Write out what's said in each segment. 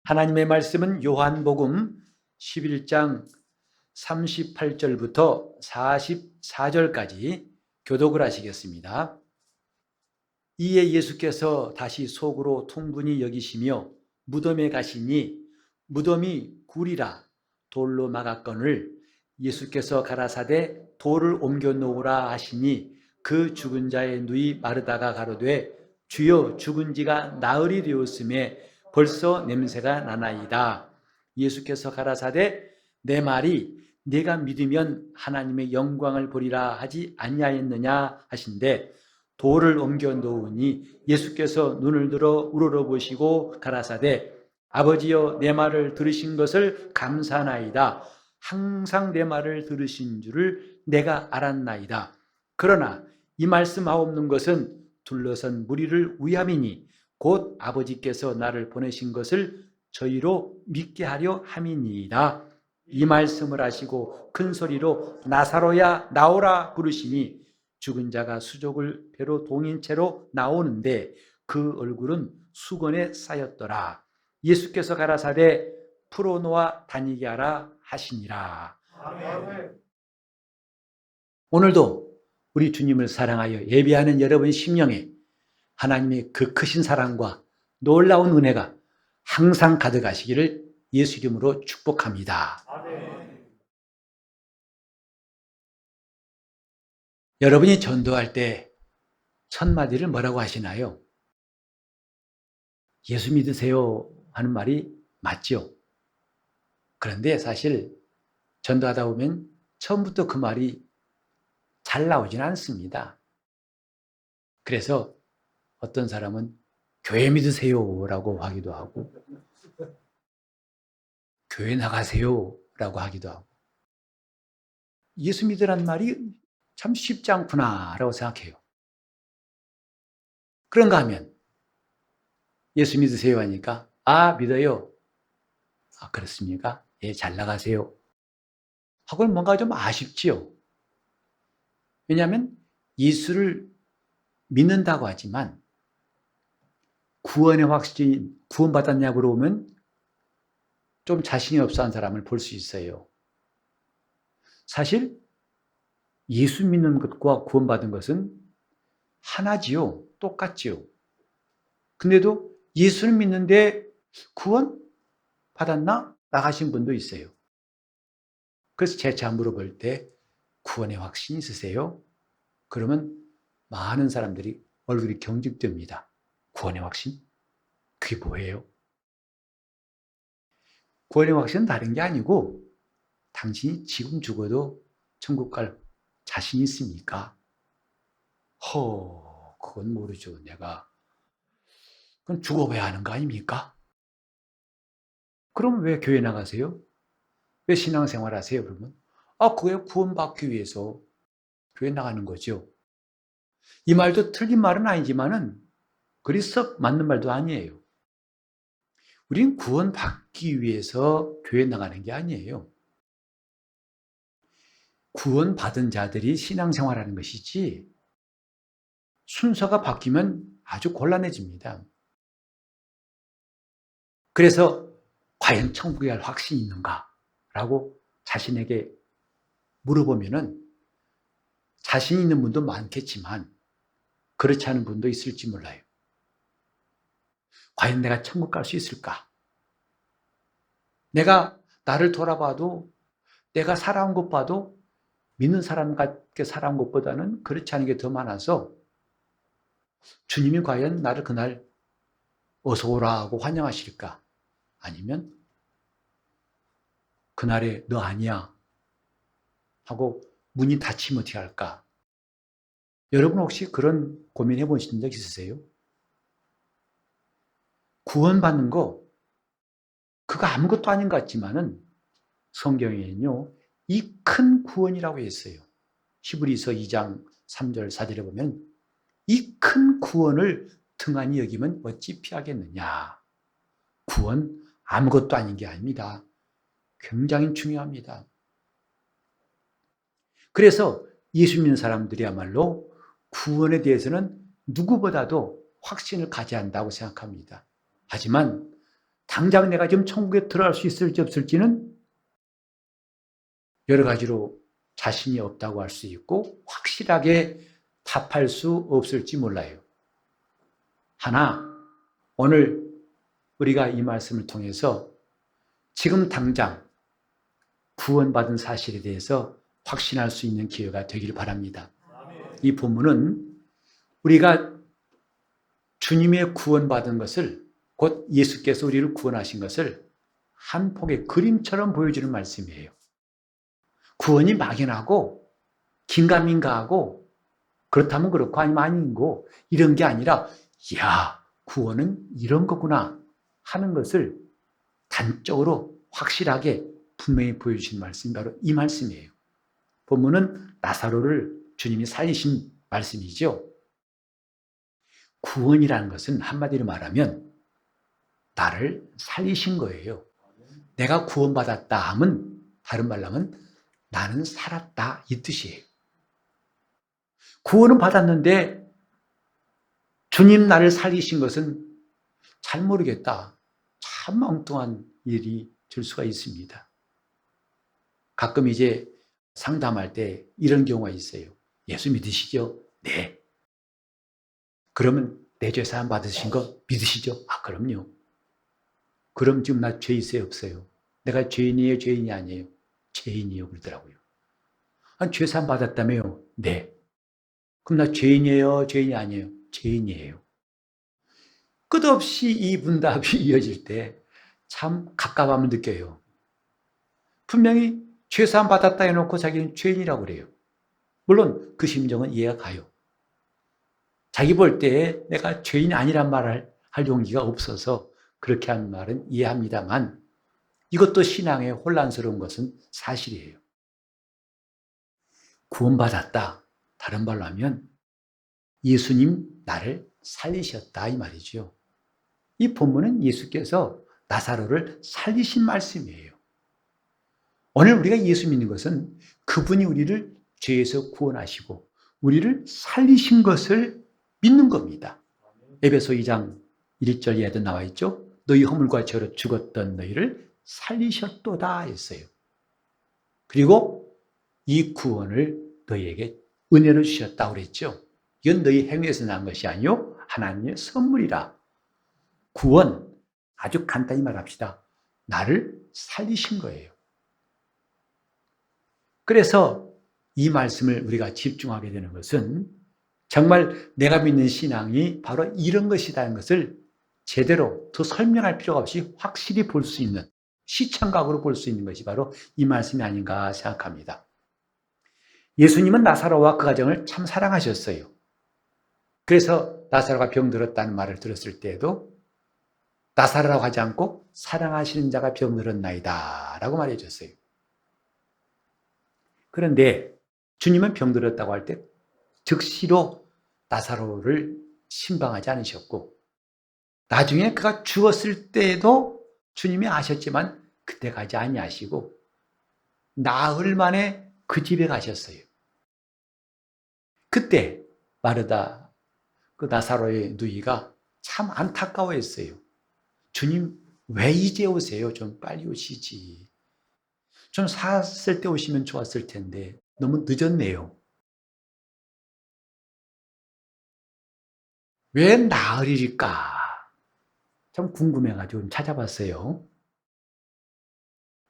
하나님의 말씀은 요한복음 11장 38절부터 44절까지 교독을 하시겠습니다. 이에 예수께서 다시 속으로 통분히 여기시며 무덤에 가시니 무덤이 굴이라 돌로 막았거늘 예수께서 가라사대 돌을 옮겨 놓으라 하시니 그 죽은 자의 누이 마르다가 가로되 주여 죽은 지가 나흘이 되었음에 벌써 냄새가 나나이다. 예수께서 가라사대 내 말이 네가 믿으면 하나님의 영광을 보리라 하지 아니하였느냐 하신대 돌을 옮겨 놓으니 예수께서 눈을 들어 우러러보시고 가라사대 아버지여 내 말을 들으신 것을 감사하나이다. 항상 내 말을 들으신 줄을 내가 알았나이다. 그러나 이 말씀하옵는 것은 둘러선 무리를 위함이니 곧 아버지께서 나를 보내신 것을 저희로 믿게 하려 함이니이다. 이 말씀을 하시고 큰 소리로 나사로야 나오라 부르시니 죽은 자가 수족을 배로 동인 채로 나오는데 그 얼굴은 수건에 쌓였더라. 예수께서 가라사대 풀어놓아 다니게 하라 하시니라. 아멘. 오늘도 우리 주님을 사랑하여 예배하는 여러분 심령에 하나님의 그 크신 사랑과 놀라운 은혜가 항상 가득하시기를 예수 이름으로 축복합니다. 아멘. 여러분이 전도할 때 첫 마디를 뭐라고 하시나요? 예수 믿으세요 하는 말이 맞죠? 그런데 사실 전도하다 보면 처음부터 그 말이 잘 나오진 않습니다. 그래서 어떤 사람은 교회 믿으세요 라고 하기도 하고 교회 나가세요 라고 하기도 하고 예수 믿으란 말이 참 쉽지 않구나 라고 생각해요. 그런가 하면 예수 믿으세요 하니까 믿어요. 그렇습니까? 예, 잘 나가세요. 하고는 뭔가 좀 아쉽지요. 왜냐하면 예수를 믿는다고 하지만 구원의 확신이 구원받았냐고 물어보면 좀 자신이 없어 한 사람을 볼 수 있어요. 사실 예수 믿는 것과 구원받은 것은 하나지요. 똑같지요. 근데도 예수를 믿는데 구원 받았나? 나가신 분도 있어요. 그래서 재차 물어볼 때 구원의 확신이 있으세요? 그러면 많은 사람들이 얼굴이 경직됩니다. 구원의 확신? 그게 뭐예요? 구원의 확신은 다른 게 아니고 당신이 지금 죽어도 천국 갈 자신이 있습니까? 그건 모르죠. 내가. 그건 죽어봐야 하는 거 아닙니까? 그럼 왜 교회 나가세요? 왜 신앙생활 하세요? 그러면 그게 구원받기 위해서 교회 나가는 거죠. 이 말도 틀린 말은 아니지만은 그리 썩 맞는 말도 아니에요. 우린 구원받기 위해서 교회 나가는 게 아니에요. 구원받은 자들이 신앙생활하는 것이지 순서가 바뀌면 아주 곤란해집니다. 그래서 과연 천국에 갈 확신이 있는가? 라고 자신에게 물어보면은 자신 있는 분도 많겠지만 그렇지 않은 분도 있을지 몰라요. 과연 내가 천국 갈 수 있을까? 내가 나를 돌아봐도 내가 살아온 것 봐도 믿는 사람 같게 살아온 것보다는 그렇지 않은 게 더 많아서 주님이 과연 나를 그날 어서 오라 하고 환영하실까? 아니면 그날에 너 아니야 하고 문이 닫히면 어떻게 할까? 여러분 혹시 그런 고민해 보신 적 있으세요? 구원받는 거 그거 아무것도 아닌 것 같지만은 성경에는요 이 큰 구원이라고 했어요. 히브리서 2장 3절 4절에 보면 이 큰 구원을 등한히 여기면 어찌 피하겠느냐. 구원 아무것도 아닌 게 아닙니다. 굉장히 중요합니다. 그래서 예수 믿는 사람들이야말로 구원에 대해서는 누구보다도 확신을 가져야 한다고 생각합니다. 하지만 당장 내가 지금 천국에 들어갈 수 있을지 없을지는 여러 가지로 자신이 없다고 할 수 있고 확실하게 답할 수 없을지 몰라요. 하나, 오늘 우리가 이 말씀을 통해서 지금 당장 구원받은 사실에 대해서 확신할 수 있는 기회가 되길 바랍니다. 이 본문은 우리가 주님의 구원받은 것을, 곧 예수께서 우리를 구원하신 것을 한 폭의 그림처럼 보여주는 말씀이에요. 구원이 막연하고 긴가민가하고 그렇다면 그렇고 아니면 아니고 이런 게 아니라 야, 구원은 이런 거구나 하는 것을 단적으로 확실하게 분명히 보여주신 말씀이 바로 이 말씀이에요. 본문은 나사로를 주님이 살리신 말씀이죠. 구원이라는 것은 한마디로 말하면 나를 살리신 거예요. 내가 구원받았다 하면 다른 말로 하면 나는 살았다 이 뜻이에요. 구원은 받았는데 주님 나를 살리신 것은 잘 모르겠다. 참 엉뚱한 일이 될 수가 있습니다. 가끔 이제 상담할 때 이런 경우가 있어요. 예수 믿으시죠? 네. 그러면 내 죄 사함 받으신 거 믿으시죠? 아, 그럼요. 그럼 지금 나 죄 있어요, 없어요? 내가 죄인이에요, 죄인이 아니에요? 죄인이요, 그러더라고요. 아니, 죄 사함 받았다며요? 네. 그럼 나 죄인이에요, 죄인이 아니에요? 죄인이에요. 끝없이 이 문답이 이어질 때 참 갑갑함을 느껴요. 분명히 죄 사함 받았다 해놓고 자기는 죄인이라고 그래요. 물론 그 심정은 이해가 가요. 자기 볼 때 내가 죄인이 아니란 말을 할 용기가 없어서 그렇게 한 말은 이해합니다만 이것도 신앙에 혼란스러운 것은 사실이에요. 구원받았다. 다른 말로 하면 예수님 나를 살리셨다 이 말이죠. 이 본문은 예수께서 나사로를 살리신 말씀이에요. 오늘 우리가 예수 믿는 것은 그분이 우리를 죄에서 구원하시고 우리를 살리신 것을 믿는 겁니다. 에베소 2장 1절 이하도 나와 있죠. 너희 허물과 죄로 죽었던 너희를 살리셨도다 했어요. 그리고 이 구원을 너희에게 은혜로 주셨다고 그랬죠. 이건 너희 행위에서 난 것이 아니요 하나님의 선물이라. 구원, 아주 간단히 말합시다. 나를 살리신 거예요. 그래서 이 말씀을 우리가 집중하게 되는 것은 정말 내가 믿는 신앙이 바로 이런 것이라는 것을 제대로 더 설명할 필요가 없이 확실히 볼 수 있는, 시청각으로 볼 수 있는 것이 바로 이 말씀이 아닌가 생각합니다. 예수님은 나사로와 그 가정을 참 사랑하셨어요. 그래서 나사로가 병들었다는 말을 들었을 때에도 나사로라고 하지 않고 사랑하시는 자가 병들었나이다 라고 말해줬어요. 그런데 주님은 병들었다고 할 때 즉시로 나사로를 신방하지 않으셨고 나중에 그가 죽었을 때에도 주님이 아셨지만 그때 가지 아니하시고 나흘 만에 그 집에 가셨어요. 그때 마르다 그 나사로의 누이가 참 안타까워했어요. 주님 왜 이제 오세요? 좀 빨리 오시지. 좀 샀을 때 오시면 좋았을 텐데 너무 늦었네요. 왜 나흘일까? 참 궁금해가지고 좀 찾아봤어요.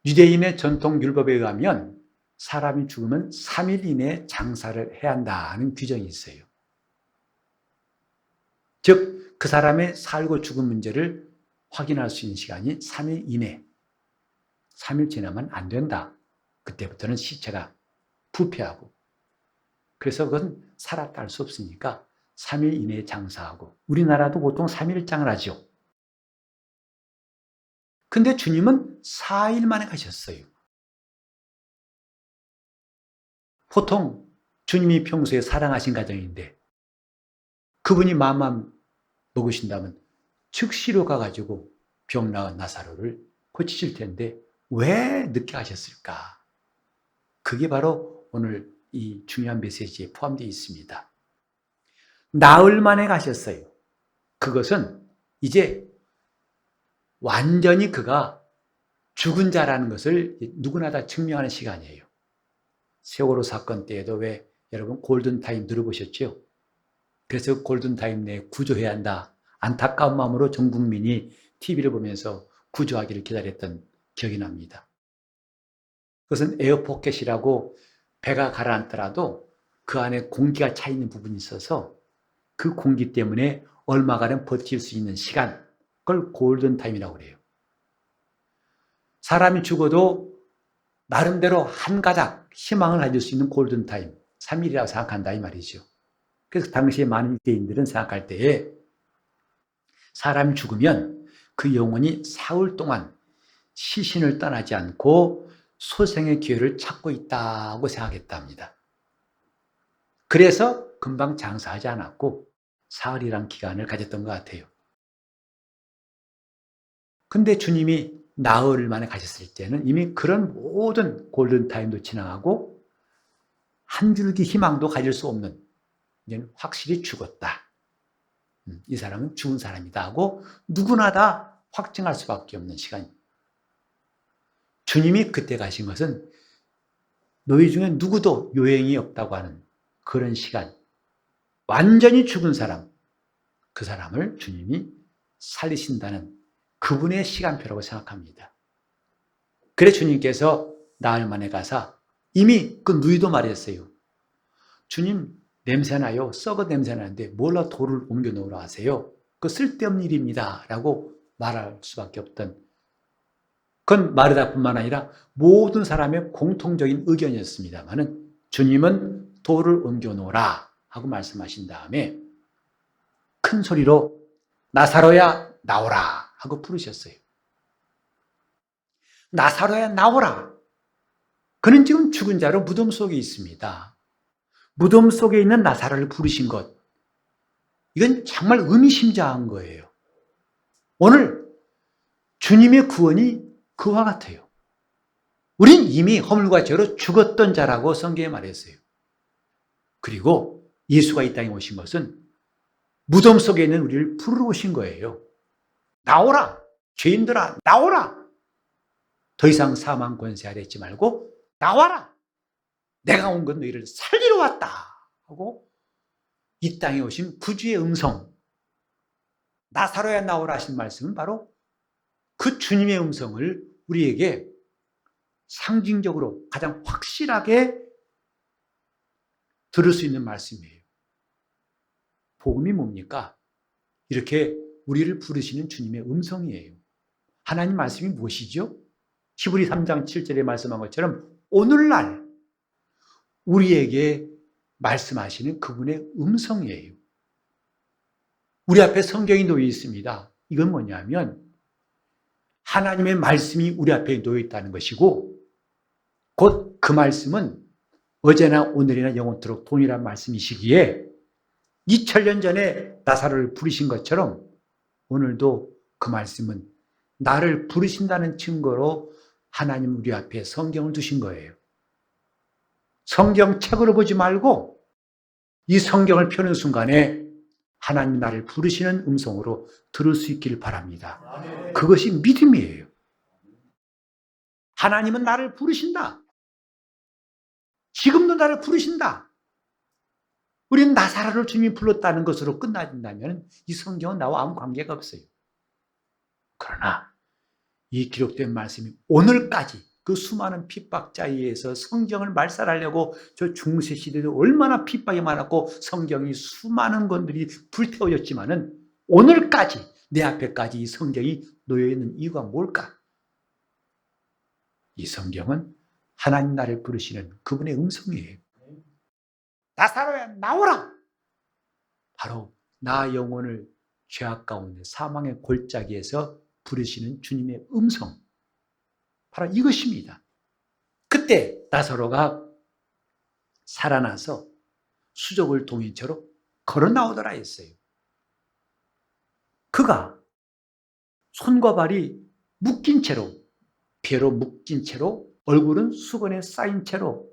유대인의 전통 율법에 의하면 사람이 죽으면 3일 이내에 장사를 해야 한다는 규정이 있어요. 즉 그 사람의 살고 죽은 문제를 확인할 수 있는 시간이 3일 이내. 3일 지나면 안 된다. 그때부터는 시체가 부패하고 그래서 그건 살았다 할 수 없으니까 3일 이내에 장사하고 우리나라도 보통 3일장을 하죠. 근데 주님은 4일 만에 가셨어요. 보통 주님이 평소에 사랑하신 가정인데 그분이 마음만 먹으신다면 즉시로 가가지고 병 나은 나사로를 고치실 텐데 왜 늦게 가셨을까? 그게 바로 오늘 이 중요한 메시지에 포함되어 있습니다. 나흘 만에 가셨어요. 그것은 이제 완전히 그가 죽은 자라는 것을 누구나 다 증명하는 시간이에요. 세월호 사건 때에도 왜 여러분 골든타임 들어보셨죠? 그래서 골든타임 내에 구조해야 한다. 안타까운 마음으로 전 국민이 TV를 보면서 구조하기를 기다렸던 기억이 납니다. 그것은 에어포켓이라고 배가 가라앉더라도 그 안에 공기가 차 있는 부분이 있어서 그 공기 때문에 얼마간은 버틸 수 있는 시간, 그걸 골든타임이라고 그래요. 사람이 죽어도 나름대로 한 가닥 희망을 가질 수 있는 골든타임, 3일이라고 생각한다 이 말이죠. 그래서 당시에 많은 유대인들은 생각할 때에 사람이 죽으면 그 영혼이 사흘 동안 시신을 떠나지 않고 소생의 기회를 찾고 있다고 생각했답니다. 그래서 금방 장사하지 않았고 사흘이란 기간을 가졌던 것 같아요. 근데 주님이 나흘 만에 가셨을 때는 이미 그런 모든 골든타임도 지나가고 한 줄기 희망도 가질 수 없는, 이제는 확실히 죽었다. 이 사람은 죽은 사람이다 하고 누구나 다 확증할 수밖에 없는 시간입니다. 주님이 그때 가신 것은 너희 중에 누구도 요행이 없다고 하는 그런 시간, 완전히 죽은 사람, 그 사람을 주님이 살리신다는 그분의 시간표라고 생각합니다. 그래 주님께서 나흘 만에 가사 이미 그 누이도 말했어요. 주님 냄새나요. 썩은 냄새나는데 뭘로 돌을 옮겨 놓으라 하세요. 그 쓸데없는 일입니다. 라고 말할 수밖에 없던, 그건 마르다뿐만 아니라 모든 사람의 공통적인 의견이었습니다마는 주님은 돌을 옮겨 놓으라 하고 말씀하신 다음에 큰 소리로 나사로야 나오라 하고 부르셨어요. 나사로야 나오라. 그는 지금 죽은 자로 무덤 속에 있습니다. 무덤 속에 있는 나사로를 부르신 것, 이건 정말 의미심장한 거예요. 오늘 주님의 구원이 그와 같아요. 우린 이미 허물과 죄로 죽었던 자라고 성경에 말했어요. 그리고 예수가 이 땅에 오신 것은 무덤 속에 있는 우리를 부르러 오신 거예요. 나오라! 죄인들아 나오라! 더 이상 사망 권세 아래 있지 말고 나와라! 내가 온 건 너희를 살리러 왔다! 하고 이 땅에 오신 구주의 음성, 나사로야 나오라 하신 말씀은 바로 그 주님의 음성을 우리에게 상징적으로 가장 확실하게 들을 수 있는 말씀이에요. 복음이 뭡니까? 이렇게 우리를 부르시는 주님의 음성이에요. 하나님 말씀이 무엇이죠? 히브리 3장 7절에 말씀한 것처럼 오늘날 우리에게 말씀하시는 그분의 음성이에요. 우리 앞에 성경이 놓여 있습니다. 이건 뭐냐면 하나님의 말씀이 우리 앞에 놓여 있다는 것이고 곧 그 말씀은 어제나 오늘이나 영원토록 동일한 말씀이시기에 2000년 전에 나사로를 부르신 것처럼 오늘도 그 말씀은 나를 부르신다는 증거로 하나님 우리 앞에 성경을 두신 거예요. 성경책으로 보지 말고 이 성경을 펴는 순간에 하나님 나를 부르시는 음성으로 들을 수 있기를 바랍니다. 그것이 믿음이에요. 하나님은 나를 부르신다. 지금도 나를 부르신다. 우리는 나사로를 주님이 불렀다는 것으로 끝나진다면 이 성경은 나와 아무 관계가 없어요. 그러나 이 기록된 말씀이 오늘까지 그 수많은 핍박자에 의해서 성경을 말살하려고 저 중세 시대도 얼마나 핍박이 많았고 성경이 수많은 것들이 불태워졌지만은 오늘까지 내 앞에까지 이 성경이 놓여있는 이유가 뭘까? 이 성경은 하나님 나를 부르시는 그분의 음성이에요. 나사로야 나오라! 바로 나 영혼을 죄악 가운데 사망의 골짜기에서 부르시는 주님의 음성, 바로 이것입니다. 그때 나사로가 살아나서 수족을 동인처럼 걸어 나오더라 했어요. 그가 손과 발이 묶인 채로, 배로 묶인 채로, 얼굴은 수건에 쌓인 채로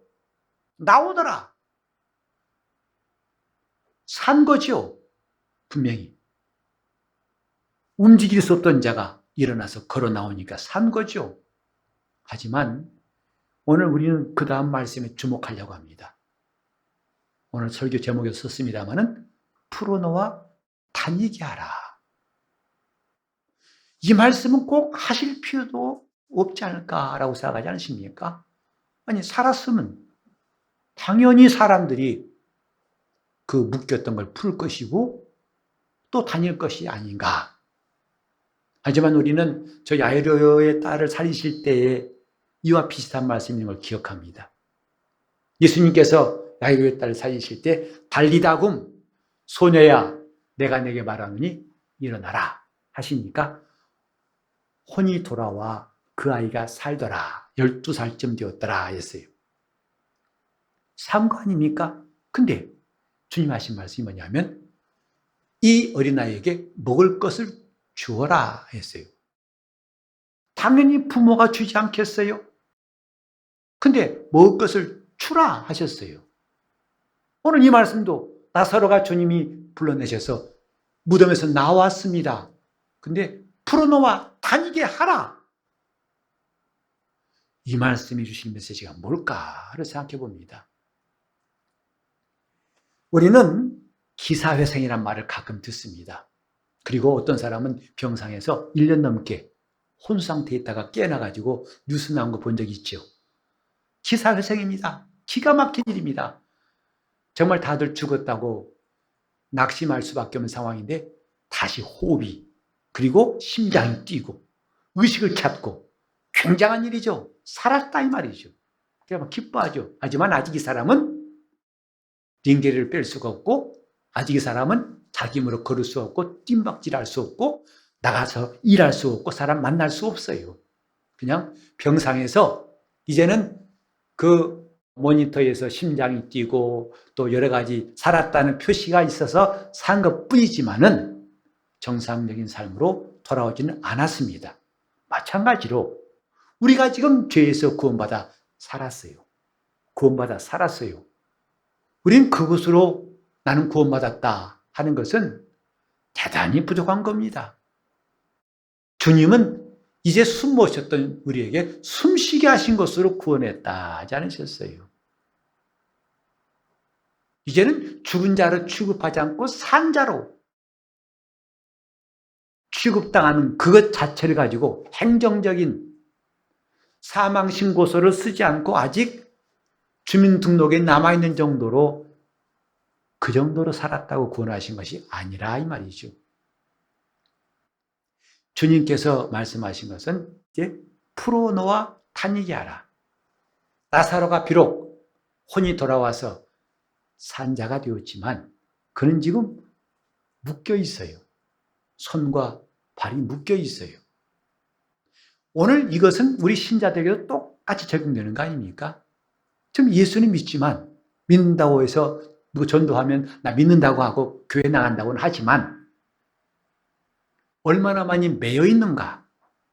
나오더라. 산 거죠. 분명히. 움직일 수 없던 자가 일어나서 걸어 나오니까 산 거죠. 하지만 오늘 우리는 그 다음 말씀에 주목하려고 합니다. 오늘 설교 제목에서 썼습니다마는 풀어놓아 다니게 하라. 이 말씀은 꼭 하실 필요도 없지 않을까라고 생각하지 않으십니까? 아니, 살았으면 당연히 사람들이 그 묶였던 걸 풀 것이고 또 다닐 것이 아닌가. 하지만 우리는 저 야이로의 딸을 살리실 때에 이와 비슷한 말씀인 걸 기억합니다. 예수님께서 야이로의 딸을 살리실 때 달리다굼 소녀야 내가 내게 말하노니 일어나라 하시니까 혼이 돌아와 그 아이가 살더라. 12살쯤 되었더라 했어요. 산 거 아닙니까? 근데 주님 하신 말씀이 뭐냐면 이 어린아이에게 먹을 것을 주어라 했어요. 당연히 부모가 주지 않겠어요? 근데 먹을 것을 주라 하셨어요. 오늘 이 말씀도 나사로가 주님이 불러내셔서 무덤에서 나왔습니다. 근데 풀어놓아 다니게 하라. 이 말씀이 주신 메시지가 뭘까를 생각해 봅니다. 우리는 기사회생이란 말을 가끔 듣습니다. 그리고 어떤 사람은 병상에서 1년 넘게 혼수 상태에 있다가 깨어나가지고 뉴스 나온 거 본 적이 있죠. 기사회생입니다. 기가 막힌 일입니다. 정말 다들 죽었다고 낙심할 수밖에 없는 상황인데 다시 호흡이 그리고 심장이 뛰고 의식을 찾고 굉장한 일이죠. 살았다 이 말이죠. 그래서 기뻐하죠. 하지만 아직 이 사람은 링게를 뺄 수가 없고 아직 이 사람은 자기 힘으로 걸을 수 없고 뜀박질할 수 없고 나가서 일할 수 없고 사람 만날 수 없어요. 그냥 병상에서 이제는 그 모니터에서 심장이 뛰고 또 여러 가지 살았다는 표시가 있어서 산 것뿐이지만은 정상적인 삶으로 돌아오지는 않았습니다. 마찬가지로 우리가 지금 죄에서 구원받아 살았어요. 구원받아 살았어요. 우린 그것으로 나는 구원받았다 하는 것은 대단히 부족한 겁니다. 주님은 이제 숨 모셨던 우리에게 숨쉬게 하신 것으로 구원했다 하지 않으셨어요. 이제는 죽은 자로 취급하지 않고 산 자로 취급당하는 그것 자체를 가지고 행정적인 사망신고서를 쓰지 않고 아직 주민등록에 남아있는 정도로 그 정도로 살았다고 구원하신 것이 아니라 이 말이죠. 주님께서 말씀하신 것은 이제 풀어놓아 다니게 하라. 나사로가 비록 혼이 돌아와서 산자가 되었지만 그는 지금 묶여 있어요. 손과 발이 묶여 있어요. 오늘 이것은 우리 신자들에게도 똑같이 적용되는 거 아닙니까? 지금 예수님 믿지만 믿는다고 해서 누구 전도하면 나 믿는다고 하고 교회 나간다고는 하지만 얼마나 많이 매여 있는가?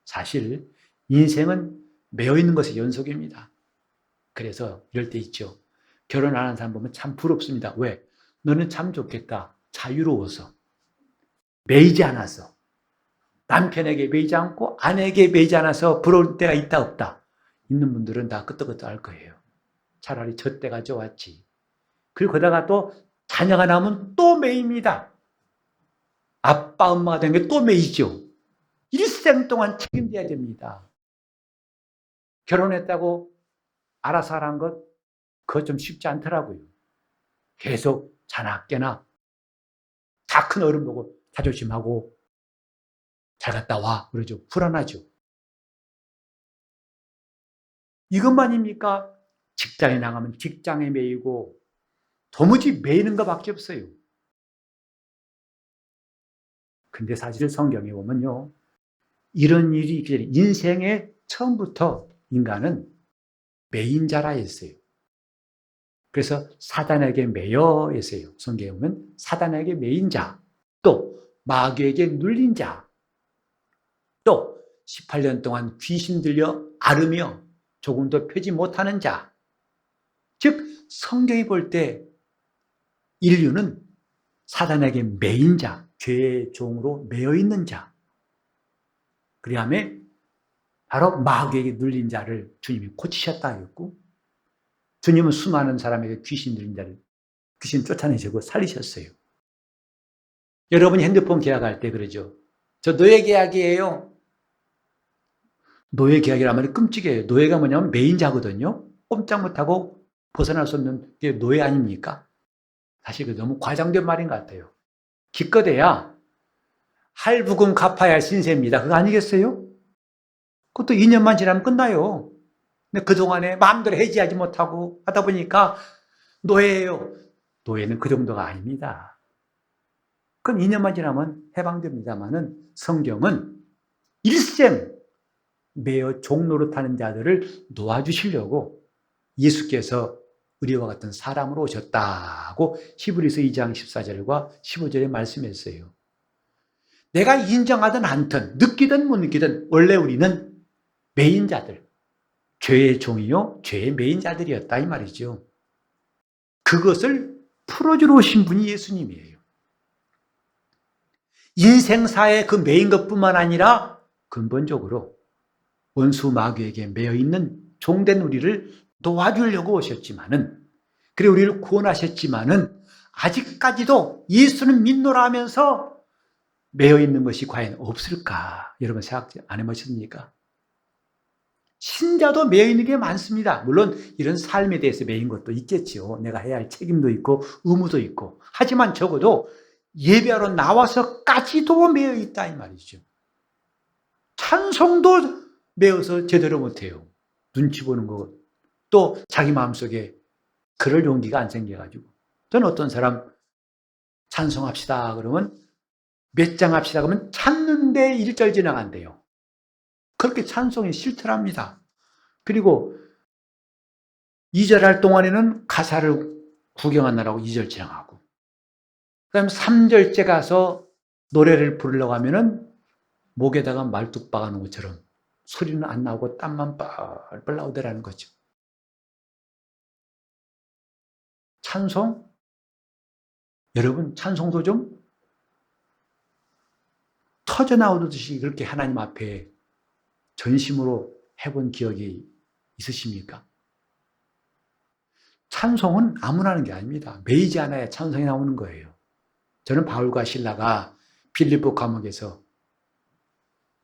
사실 인생은 매여 있는 것의 연속입니다. 그래서 이럴 때 있죠. 결혼 안 하는 사람 보면 참 부럽습니다. 왜? 너는 참 좋겠다. 자유로워서. 매이지 않아서. 남편에게 매이지 않고 아내에게 매이지 않아서 부러울 때가 있다 없다. 있는 분들은 다 끄떡끄떡할 거예요. 차라리 저 때가 좋았지. 그리고 거기다가 또 자녀가 나오면 또 매입니다. 아빠, 엄마가 된 게 또 매이죠. 일생 동안 책임져야 됩니다. 결혼했다고 알아서 하라는 것, 그거 좀 쉽지 않더라고요. 계속 자나 깨나 다 큰 어른 보고 자존심하고 잘 갔다 와 그러죠. 불안하죠. 이것만입니까? 직장에 나가면 직장에 매이고 도무지 매이는 것밖에 없어요. 근데 사실 성경에 보면요. 이런 일이 있기 전에 인생의 처음부터 인간은 매인 자라 했어요. 그래서 사단에게 매여 했어요. 성경에 보면 사단에게 매인 자, 또 마귀에게 눌린 자, 또 18년 동안 귀신 들려 앓으며 조금도 펴지 못하는 자. 즉 성경이 볼 때 인류는 사단에게 매인 자, 죄의 종으로 매여 있는 자. 그 다음에 바로 마귀에게 눌린 자를 주님이 고치셨다 하였고, 주님은 수많은 사람에게 귀신 들린 자를 귀신 쫓아내시고 살리셨어요. 여러분이 핸드폰 계약할 때 그러죠. 저 노예 계약이에요. 노예 계약이란 말이 끔찍해요. 노예가 뭐냐면 매인자거든요. 꼼짝 못하고 벗어날 수 없는 게 노예 아닙니까? 사실 그 너무 과장된 말인 것 같아요. 기껏해야 할부금 갚아야 할 신세입니다. 그거 아니겠어요? 그것도 2년만 지나면 끝나요. 근데 그동안에 마음대로 해지하지 못하고 하다 보니까 노예예요. 노예는 그 정도가 아닙니다. 그럼 2년만 지나면 해방됩니다만은 성경은 일생 매어 종노릇하는 자들을 놓아주시려고 예수께서 우리와 같은 사람으로 오셨다고 히브리서 2장 14절과 15절에 말씀했어요. 내가 인정하든 않든 느끼든 못 느끼든 원래 우리는 매인자들, 죄의 종이요 죄의 매인자들이었다 이 말이죠. 그것을 풀어주러 오신 분이 예수님이에요. 인생사의 그 매인 것뿐만 아니라 근본적으로 원수 마귀에게 매여있는 종된 우리를 도와주려고 오셨지만은, 그래 우리를 구원하셨지만은 아직까지도 예수는 믿노라 하면서 매여있는 것이 과연 없을까? 여러분 생각 안 해보셨습니까? 신자도 매여있는 게 많습니다. 물론 이런 삶에 대해서 매인 것도 있겠지요. 내가 해야 할 책임도 있고 의무도 있고. 하지만 적어도 예배하러 나와서까지도 매여있다 이 말이죠. 찬송도 매어서 제대로 못해요. 눈치 보는 거. 또 자기 마음속에 그럴 용기가 안 생겨가지고. 저는 어떤 사람 찬송합시다 그러면 몇 장 합시다 그러면 찾는데 1절 지나간대요. 그렇게 찬송이 싫더랍니다. 그리고 2절 할 동안에는 가사를 구경하느라고 2절 지나가고, 그 다음에 3절째 가서 노래를 부르려고 하면은 목에다가 말뚝 박아놓은 것처럼 소리는 안 나오고 땀만 뻘뻘 나오더라는 거죠. 찬송? 여러분 찬송도 좀 터져나오듯이 그렇게 하나님 앞에 전심으로 해본 기억이 있으십니까? 찬송은 아무나 하는 게 아닙니다. 매이지 않아야 찬송이 나오는 거예요. 저는 바울과 실라가 빌립보 감옥에서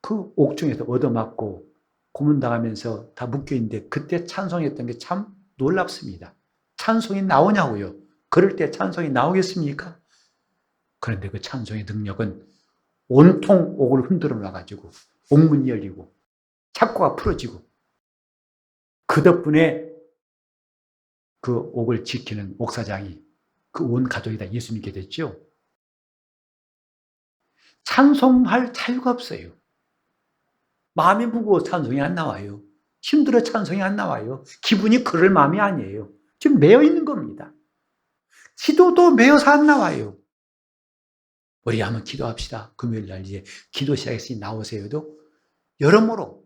그 옥중에서 얻어맞고 고문당하면서 다 묶여있는데 그때 찬송했던 게 참 놀랍습니다. 찬송이 나오냐고요. 그럴 때 찬송이 나오겠습니까? 그런데 그 찬송의 능력은 온통 옥을 흔들어 놔가지고 옥문이 열리고 착고가 풀어지고, 그 덕분에 그 옥을 지키는 옥사장이 그 온 가족이 다 예수 믿게 됐죠. 찬송할 자유가 없어요. 마음이 무거워 찬송이 안 나와요. 힘들어 찬송이 안 나와요. 기분이 그럴 마음이 아니에요. 지금 매여 있는 겁니다. 기도도 매여서 안 나와요. 우리 한번 기도합시다. 금요일 날 이제 기도 시작했으니 나오세요도 여러모로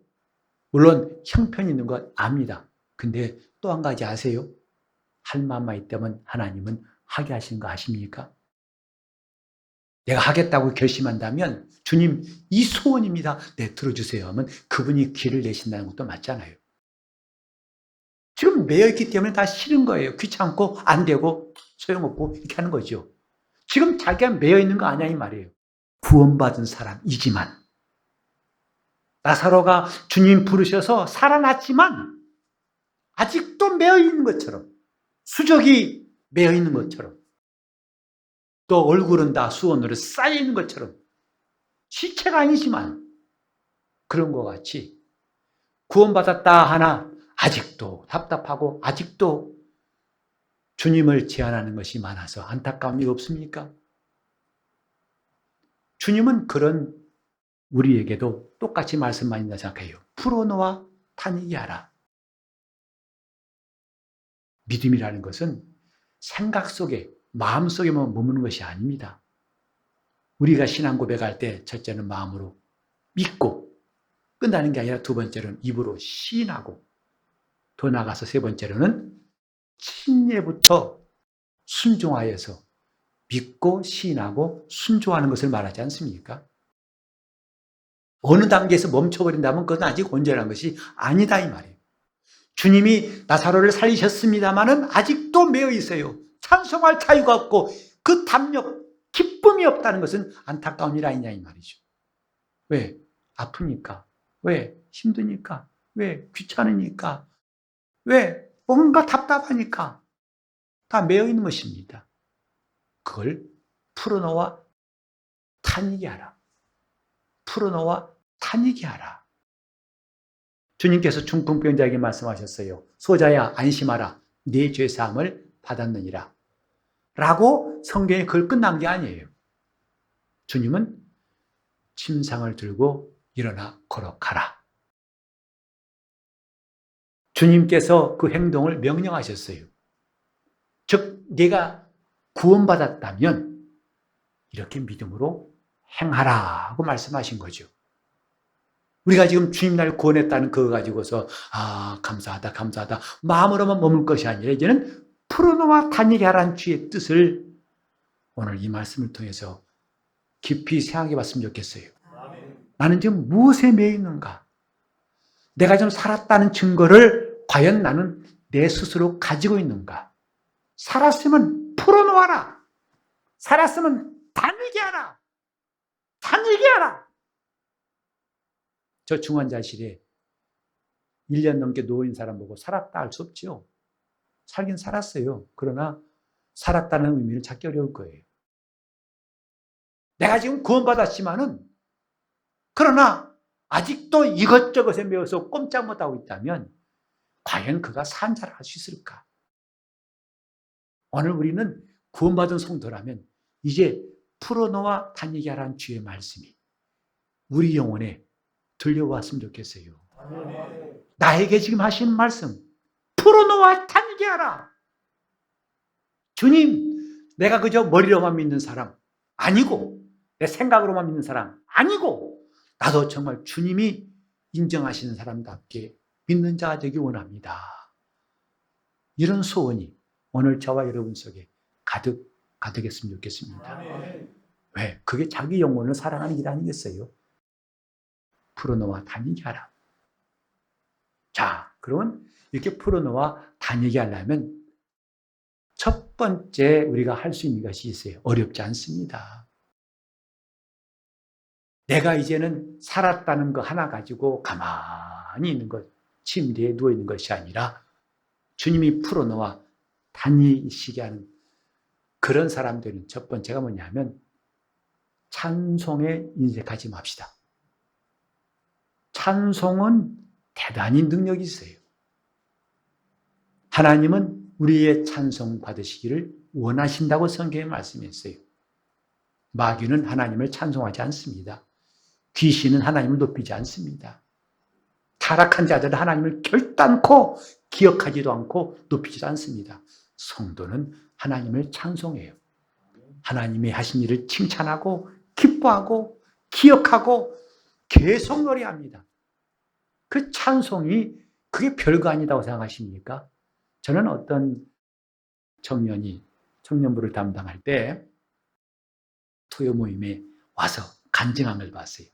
물론 형편이 있는 거 압니다. 근데 또 한 가지 아세요? 할 마음만 있다면 하나님은 하게 하시는 거 아십니까? 내가 하겠다고 결심한다면 주님 이 소원입니다. 네 들어주세요 하면 그분이 길을 내신다는 것도 맞잖아요. 지금 매여있기 때문에 다 싫은 거예요. 귀찮고 안 되고 소용없고 이렇게 하는 거죠. 지금 자기가 매여있는 거 아니야 이 말이에요. 구원받은 사람이지만 나사로가 주님 부르셔서 살아났지만 아직도 매여있는 것처럼, 수족이 매여있는 것처럼, 또 얼굴은 다 수원으로 쌓여있는 것처럼 시체가 아니지만 그런 것 같이 구원받았다 하나 아직도 답답하고 아직도 주님을 제한하는 것이 많아서 안타까움이 없습니까? 주님은 그런 우리에게도 똑같이 말씀하신다 생각해요. 풀어놓아 다니게 하라. 믿음이라는 것은 생각 속에, 마음 속에만 머무는 것이 아닙니다. 우리가 신앙 고백할 때 첫째는 마음으로 믿고 끝나는 게 아니라 두 번째로는 입으로 시인하고, 더 나아가서 세 번째로는 침례부터 순종하여서 믿고 시인하고 순종하는 것을 말하지 않습니까? 어느 단계에서 멈춰버린다면 그건 아직 온전한 것이 아니다 이 말이에요. 주님이 나사로를 살리셨습니다마는 아직도 매여 있어요. 찬송할 자유가 없고 그 담력, 기쁨이 없다는 것은 안타까운 일 아니냐 이 말이죠. 왜? 아프니까. 왜? 힘드니까. 왜? 귀찮으니까. 왜? 뭔가 답답하니까. 다 매여 있는 것입니다. 그걸 풀어놓아 다니게 하라. 풀어놓아 다니게 하라. 주님께서 중풍병자에게 말씀하셨어요. 소자야 안심하라. 네 죄사함을 받았느니라. 라고 성경에 그걸 끝난 게 아니에요. 주님은 침상을 들고 일어나 걸어가라. 주님께서 그 행동을 명령하셨어요. 즉 네가 구원받았다면 이렇게 믿음으로 행하라고 말씀하신 거죠. 우리가 지금 주님 날 구원했다는 그거 가지고서 감사하다 감사하다 마음으로만 머물 것이 아니라 이제는 풀어놓아 다니게 하라는 주의 뜻을 오늘 이 말씀을 통해서 깊이 생각해 봤으면 좋겠어요. 나는 지금 무엇에 매여 있는가? 내가 좀 살았다는 증거를 과연 나는 내 스스로 가지고 있는가? 살았으면 풀어놓아라. 살았으면 다니게 하라. 다니게 하라. 저 중환자실에 1년 넘게 누워있는 사람 보고 살았다 할 수 없죠. 살긴 살았어요. 그러나 살았다는 의미를 찾기 어려울 거예요. 내가 지금 구원받았지만은 그러나 아직도 이것저것에 매여서 꼼짝 못하고 있다면 과연 그가 산 자를 할 수 있을까? 오늘 우리는 구원받은 성도라면 이제 풀어놓아 다니게 하라는 주의 말씀이 우리 영혼에 들려왔으면 좋겠어요. 나에게 지금 하시는 말씀 풀어놓아 다니게 하라. 주님, 내가 그저 머리로만 믿는 사람 아니고 내 생각으로만 믿는 사람 아니고 나도 정말 주님이 인정하시는 사람답게 믿는 자가 되기 원합니다. 이런 소원이 오늘 저와 여러분 속에 가득했으면 좋겠습니다. 왜? 그게 자기 영혼을 사랑하는 일 아니겠어요? 풀어놓아 다니게 하라. 자, 그러면 이렇게 풀어놓아 다니게 하려면 첫 번째 우리가 할 수 있는 것이 있어요. 어렵지 않습니다. 내가 이제는 살았다는 거 하나 가지고 가만히 있는 것, 침대에 누워있는 것이 아니라 주님이 풀어놓아 다니시게 하는 그런 사람들은 첫 번째가 뭐냐면 찬송에 인색하지 맙시다. 찬송은 대단히 능력이 있어요. 하나님은 우리의 찬송 받으시기를 원하신다고 성경에 말씀했어요. 마귀는 하나님을 찬송하지 않습니다. 귀신은 하나님을 높이지 않습니다. 타락한 자들은 하나님을 결단코 기억하지도 않고 높이지도 않습니다. 성도는 하나님을 찬송해요. 하나님이 하신 일을 칭찬하고 기뻐하고 기억하고 계속 노래합니다. 그 찬송이 그게 별거 아니다고 생각하십니까? 저는 어떤 청년이 청년부를 담당할 때 토요 모임에 와서 간증한 걸 봤어요.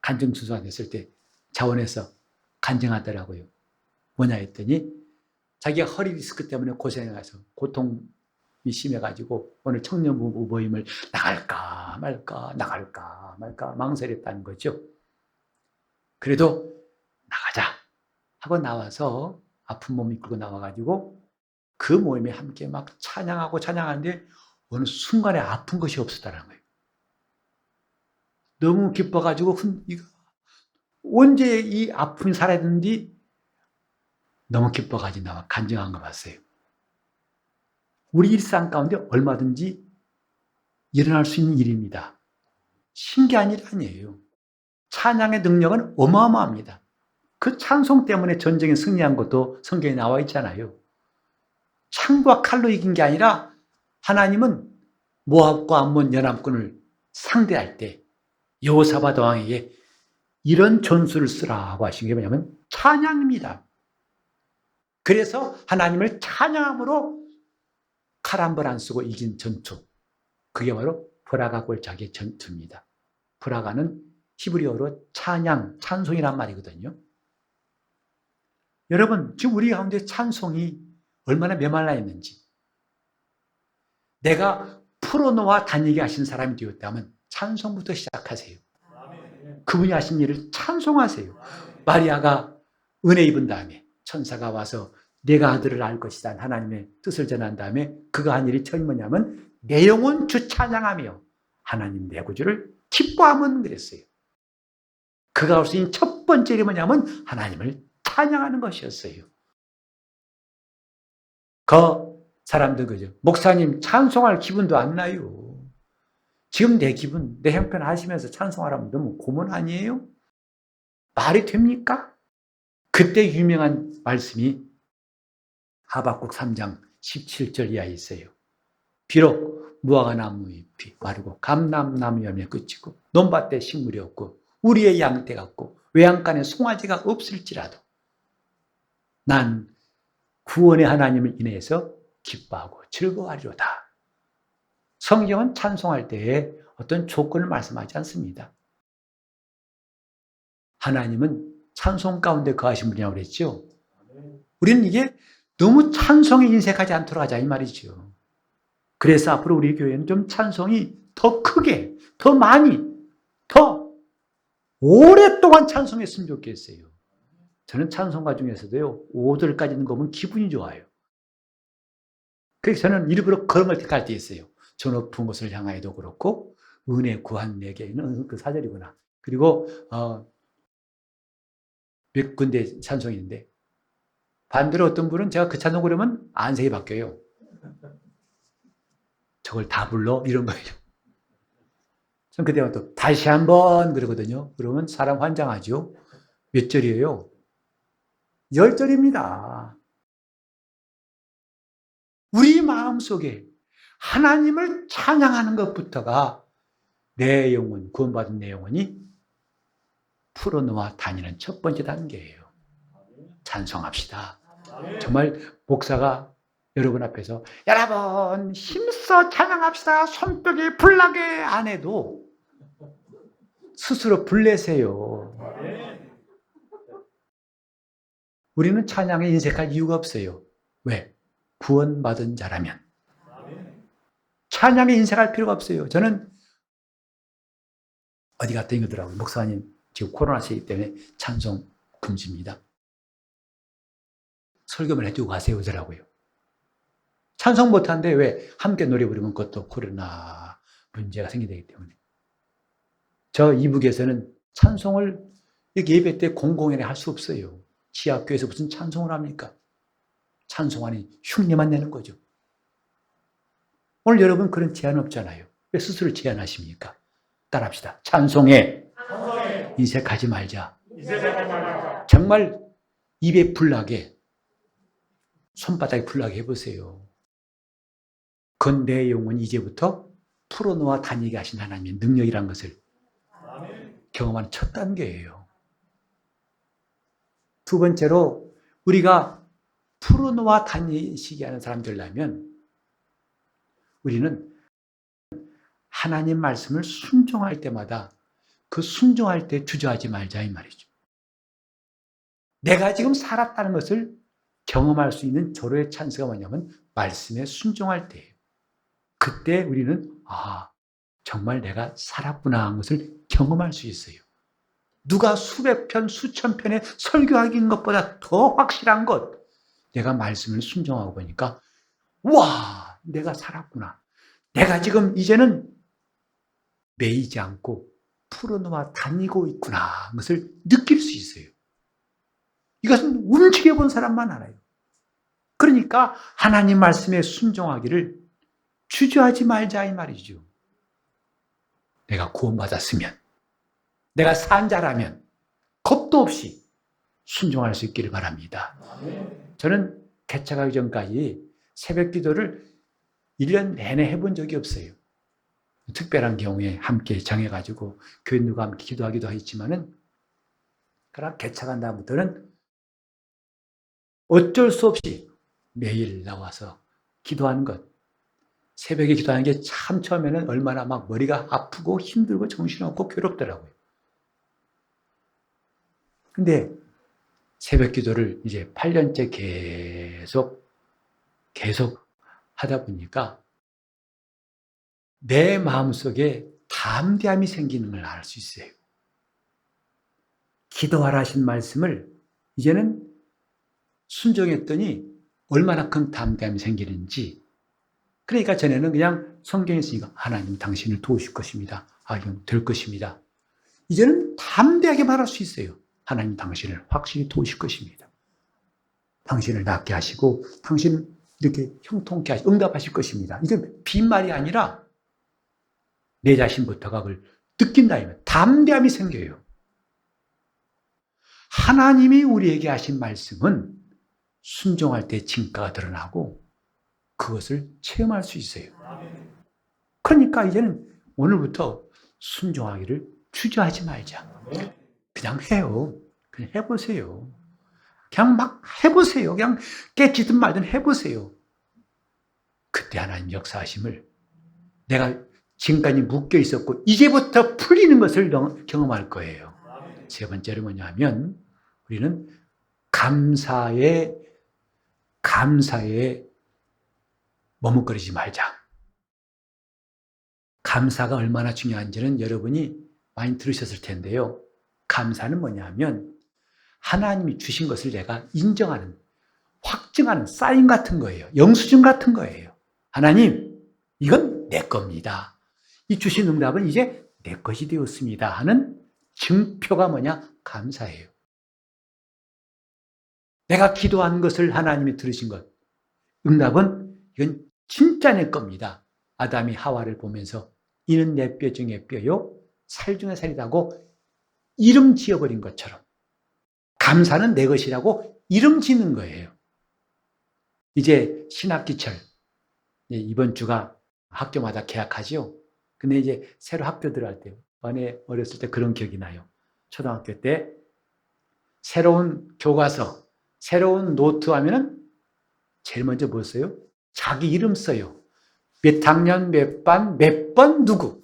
간증 수수가 됐을 때 자원에서 간증하더라고요. 뭐냐 했더니 자기가 허리 디스크 때문에 고생해서 고통이 심해가지고 오늘 청년부 모임을 나갈까 말까 망설였다는 거죠. 그래도 나가자 하고 나와서 아픈 몸 이끌고 나와가지고 그 모임에 함께 막 찬양하는데 어느 순간에 아픈 것이 없었다는 거예요. 너무 기뻐가지고 언제 이 아픔이 사라졌는지 너무 기뻐가지고 나와 간증한 거 봤어요. 우리 일상 가운데 얼마든지 일어날 수 있는 일입니다. 신기한 일 아니에요. 찬양의 능력은 어마어마합니다. 그 찬송 때문에 전쟁에 승리한 것도 성경에 나와 있잖아요. 창과 칼로 이긴 게 아니라 하나님은 모압과 암몬 연합군을 상대할 때 여호사밧 왕에게 이런 전술을 쓰라고 하신 게 뭐냐면 찬양입니다. 그래서 하나님을 찬양함으로 칼 한 번 안 쓰고 이긴 전투. 그게 바로 브라가 골짜기 전투입니다. 브라가는 히브리어로 찬양, 찬송이란 말이거든요. 여러분, 지금 우리 가운데 찬송이 얼마나 메말라 있는지. 내가 풀어놓아 다니게 하신 사람이 되었다면 찬송부터 시작하세요. 그분이 하신 일을 찬송하세요. 마리아가 은혜 입은 다음에 천사가 와서 내가 아들을 낳을 것이다 하나님의 뜻을 전한 다음에 그가 한 일이 처음이 뭐냐면 내 영혼 주 찬양하며 하나님 내 구주를 기뻐하면 그랬어요. 그가 할 수 있는 첫 번째 일이 뭐냐면 하나님을 찬양하는 것이었어요. 그 사람들 그죠. 목사님 찬송할 기분도 안 나요. 지금 내 기분, 내 형편 하시면서 찬송하라면 너무 고문 아니에요? 말이 됩니까? 그때 유명한 말씀이 하박국 3장 17절 이하에 있어요. 비록 무화과 나무 잎이 마르고 감람나무 열매 끝이고 논밭에 식물이 없고 우리의 양떼 같고 외양간에 송아지가 없을지라도 난 구원의 하나님을 인해서 기뻐하고 즐거워하리로다. 성경은 찬송할 때에 어떤 조건을 말씀하지 않습니다. 하나님은 찬송 가운데 거하신 분이라고 그랬죠. 우리는 이게 너무 찬송에 인색하지 않도록 하자 이 말이죠. 그래서 앞으로 우리 교회는 좀 찬송이 더 크게, 더 많이, 더 오랫동안 찬송했으면 좋겠어요. 저는 찬송가 중에서도요, 5절까지 있는 거 보면 기분이 좋아요. 그래서 저는 일부러 그런 걸 택할 때 있어요. 저 높은 곳을 향하여도 그렇고 은혜 구한 내게는 그 4절이구나. 그리고 몇 군데 찬송이 있는데 반대로 어떤 분은 제가 그 찬송 그러면 안색이 바뀌어요. 저걸 다 불러? 이런 거예요. 전 그때만 또 다시 한번 그러거든요. 그러면 사람 환장하죠. 몇 절이에요? 10절입니다. 우리 마음속에 하나님을 찬양하는 것부터가 내 영혼, 구원받은 내 영혼이 풀어놓아 다니는 첫 번째 단계예요. 찬송합시다. 정말 목사가 여러분 앞에서 여러분 힘써 찬양합시다. 손뼉이 불나게 안 해도 스스로 불내세요. 우리는 찬양에 인색할 이유가 없어요. 왜? 구원받은 자라면. 찬양에 인색할 필요가 없어요. 저는 어디 갔다 이거더라고요. 목사님 지금 코로나 시기 때문에 찬송 금지입니다. 설교만 해두고 가세요. 그러더라고요. 찬송 못하는데 왜? 함께 노래 부르면 그것도 코로나 문제가 생기기 때문에. 저 이북에서는 찬송을 예배 때 공공연히 할 수 없어요. 지하교에서 무슨 찬송을 합니까? 찬송하니 흉내만 내는 거죠. 오늘 여러분 그런 제한 없잖아요. 왜 스스로 제한하십니까? 따라합시다. 찬송에 인색하지 말자. 정말 입에 불나게 손바닥에 불나게 해보세요. 그건 내 영혼 이제부터 풀어놓아 다니게 하신 하나님의 능력이라는 것을 경험하는 첫 단계예요. 두 번째로 우리가 풀어놓아 다니시게 하는 사람들이라면 우리는 하나님 말씀을 순종할 때마다 그 순종할 때 주저하지 말자 이 말이죠. 내가 지금 살았다는 것을 경험할 수 있는 절호의 찬스가 뭐냐면 말씀에 순종할 때예요. 그때 우리는 정말 내가 살았구나 하는 것을 경험할 수 있어요. 누가 수백 편, 수천 편의 설교하기인 것보다 더 확실한 것, 내가 말씀을 순종하고 보니까 와, 내가 살았구나. 내가 지금 이제는 매이지 않고 풀어놓아 다니고 있구나 것을 느낄 수 있어요. 이것은 움직여본 사람만 알아요. 그러니까 하나님 말씀에 순종하기를 주저하지 말자 이 말이죠. 내가 구원받았으면, 내가 산 자라면 겁도 없이 순종할 수 있기를 바랍니다. 저는 개척하기 전까지 새벽 기도를 1년 내내 해본 적이 없어요. 특별한 경우에 함께 정해가지고 교인들과 함께 기도하기도 했지만은, 그러나 개척한 다음부터는 어쩔 수 없이 매일 나와서 기도하는 것, 새벽에 기도하는 게 참 처음에는 얼마나 막 머리가 아프고 힘들고 정신없고 괴롭더라고요. 근데 새벽 기도를 이제 8년째 계속 하다 보니까 내 마음속에 담대함이 생기는 걸 알 수 있어요. 기도하라 하신 말씀을 이제는 순종했더니 얼마나 큰 담대함이 생기는지. 그러니까 전에는 그냥 성경에 있으니까 하나님 당신을 도우실 것입니다. 이건 될 것입니다. 이제는 담대하게 말할 수 있어요. 하나님 당신을 확실히 도우실 것입니다. 당신을 낫게 하시고 당신을 이렇게 형통케 하시고 응답하실 것입니다. 이게 빈말이 아니라 내 자신부터가 그걸 느낀다면 담대함이 생겨요. 하나님이 우리에게 하신 말씀은 순종할 때 진가가 드러나고 그것을 체험할 수 있어요. 그러니까 이제는 오늘부터 순종하기를 주저하지 말자. 그냥 해요. 그냥 해보세요. 그냥 막 해보세요. 그냥 깨지든 말든 해보세요. 그때 하나님 역사하심을 내가 지금까지 묶여 있었고 이제부터 풀리는 것을 경험할 거예요. 세 번째로 뭐냐면 우리는 감사에 머뭇거리지 말자. 감사가 얼마나 중요한지는 여러분이 많이 들으셨을 텐데요. 감사는 뭐냐면 하나님이 주신 것을 내가 인정하는, 확증하는 사인 같은 거예요. 영수증 같은 거예요. 하나님, 이건 내 겁니다. 이 주신 응답은 이제 내 것이 되었습니다 하는 증표가 뭐냐? 감사예요. 내가 기도한 것을 하나님이 들으신 것, 응답은 이건 진짜 내 겁니다. 아담이 하와를 보면서 이는 내 뼈 중에 뼈요 살 중에 살이라고 이름 지어버린 것처럼 감사는 내 것이라고 이름 짓는 거예요. 이제 신학기철, 이번 주가 학교마다 개학하지요. 근데 이제 새로 학교 들어갈 때, 어렸을 때 그런 기억이 나요. 초등학교 때 새로운 교과서, 새로운 노트 하면은 제일 먼저 뭐 써요? 자기 이름 써요. 몇 학년, 몇 반, 몇 번 누구.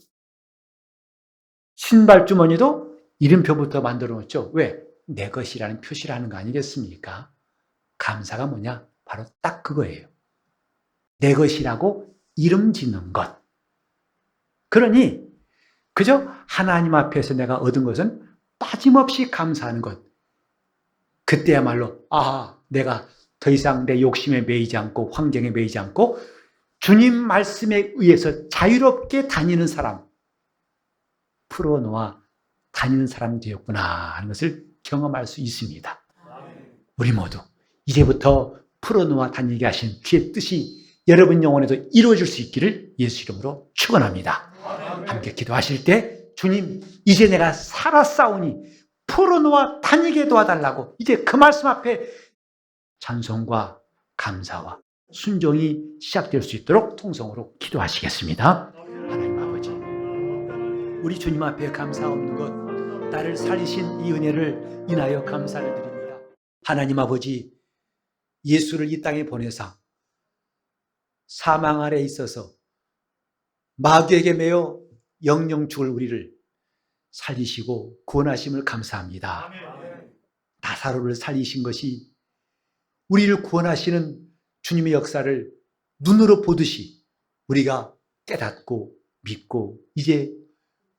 신발 주머니도 이름표부터 만들어 놓죠. 왜? 내 것이라는 표시라는 거 아니겠습니까? 감사가 뭐냐? 바로 딱 그거예요. 내 것이라고 이름 짓는 것. 그러니 그저 하나님 앞에서 내가 얻은 것은 빠짐없이 감사하는 것. 그때야말로 내가 더 이상 내 욕심에 매이지 않고 환경에 매이지 않고 주님 말씀에 의해서 자유롭게 다니는 사람, 풀어놓아 다니는 사람이 되었구나 하는 것을 경험할 수 있습니다. 우리 모두 이제부터 풀어놓아 다니게 하신 주의 뜻이 여러분 영혼에도 이루어질 수 있기를 예수 이름으로 축원합니다. 함께 기도하실 때 주님 이제 내가 살아싸우니 풀어놓아 다니게 도와달라고 이제 그 말씀 앞에 찬송과 감사와 순종이 시작될 수 있도록 통성으로 기도하시겠습니다. 하나님 아버지, 우리 주님 앞에 감사 없는 것, 나를 살리신 이 은혜를 인하여 감사를 드립니다. 하나님 아버지, 예수를 이 땅에 보내사 사망 아래 있어서 마귀에게 매여 영영 죽을 우리를 살리시고 구원하심을 감사합니다. 나사로를 살리신 것이 우리를 구원하시는 주님의 역사를 눈으로 보듯이 우리가 깨닫고 믿고 이제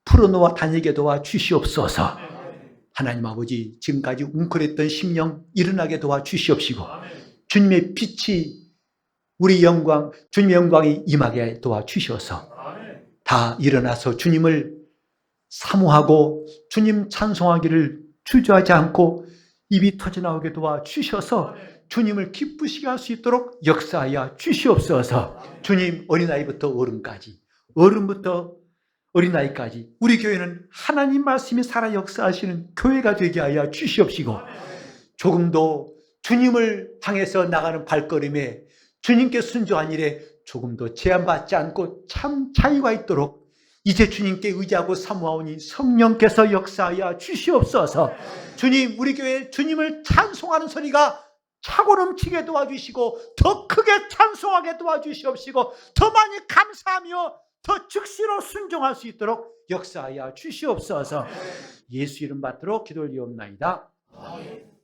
풀어놓아 다니게 도와 주시옵소서. 하나님 아버지, 지금까지 웅크렸던 심령 일어나게 도와 주시옵시고 주님의 빛이 우리 영광, 주님의 영광이 임하게 도와 주셔서 다 일어나서 주님을 사모하고 주님 찬송하기를 주저하지 않고 입이 터져나오게 도와 주셔서 주님을 기쁘시게 할 수 있도록 역사하여 주시옵소서. 주님, 어린아이부터 어른까지, 어른부터 어린아이까지 우리 교회는 하나님 말씀이 살아 역사하시는 교회가 되게 하여 주시옵시고 조금도 주님을 향해서 나가는 발걸음에 주님께 순종한 일에 조금도 제한받지 않고 참 자유가 있도록 이제 주님께 의지하고 사모하오니 성령께서 역사하여 주시옵소서. 주님, 우리 교회 주님을 찬송하는 소리가 차고 넘치게 도와주시고 더 크게 찬송하게 도와주시옵시고 더 많이 감사하며 더 즉시로 순종할 수 있도록 역사하여 주시옵소서. 예수 이름 받들어 기도를 드리옵나이다. 아멘.